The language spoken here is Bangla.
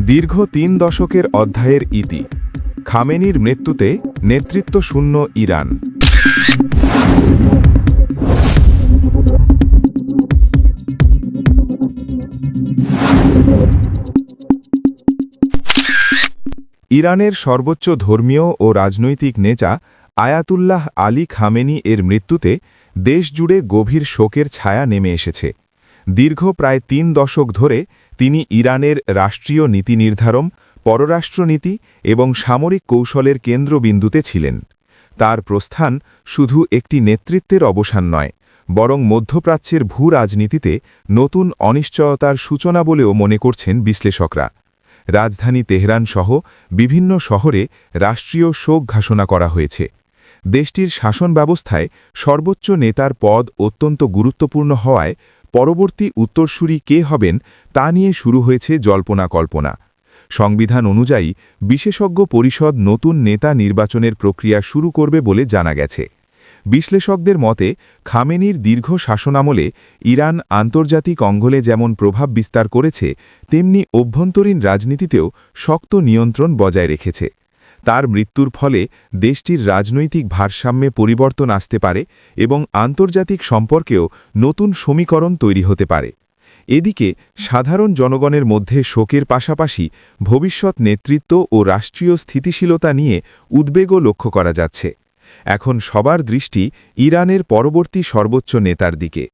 দীর্ঘ ৩ দশকের অধ্যায়ের ইতি। খামেনির মৃত্যুতে নেতৃত্বশূন্য ইরান। ইরানের সর্বোচ্চ ধর্মীয় ও রাজনৈতিক নেতা আয়াতুল্লাহ আলী খামেনি এর মৃত্যুতে দেশজুড়ে গভীর শোকের ছায়া নেমে এসেছে। দীর্ঘ প্রায় ৩ দশক ধরে তিনি ইরানের রাষ্ট্রীয় নীতি নির্ধারণ, পররাষ্ট্রনীতি এবং সামরিক কৌশলের কেন্দ্রবিন্দুতে ছিলেন। তার প্রস্থান শুধু একটি নেতৃত্বের অবসান নয়, বরং মধ্যপ্রাচ্যের ভূ-রাজনীতিতে নতুন অনিশ্চয়তার সূচনা বলেও মনে করছেন বিশ্লেষকরা। রাজধানী তেহরান সহ বিভিন্ন শহরে রাষ্ট্রীয় শোক ঘোষণা করা হয়েছে। দেশটির শাসন ব্যবস্থায় সর্বোচ্চ নেতার পদ অত্যন্ত গুরুত্বপূর্ণ হওয়ায় পরবর্তী উত্তরসূরি কে হবেন তা নিয়ে শুরু হয়েছে জল্পনা-কল্পনা। সংবিধান অনুযায়ী বিশেষজ্ঞ পরিষদ নতুন নেতা নির্বাচনের প্রক্রিয়া শুরু করবে বলে জানা গেছে। বিশ্লেষকদের মতে খামেনির দীর্ঘ শাসনামলে ইরান আন্তর্জাতিক অঙ্গলে যেমন প্রভাব বিস্তার করেছে, তেমনি অভ্যন্তরীণ রাজনীতিতেও শক্ত নিয়ন্ত্রণ বজায় রেখেছে। তার মৃত্যুর ফলে দেশটির রাজনৈতিক ভারসাম্যে পরিবর্তন আসতে পারে এবং আন্তর্জাতিক সম্পর্কেও নতুন সমীকরণ তৈরি হতে পারে। এদিকে সাধারণ জনগণের মধ্যে শোকের পাশাপাশি ভবিষ্যৎ নেতৃত্ব ও রাষ্ট্রীয় স্থিতিশীলতা নিয়ে উদ্বেগও লক্ষ্য করা যাচ্ছে। এখন সবার দৃষ্টি ইরানের পরবর্তী সর্বোচ্চ নেতার দিকে।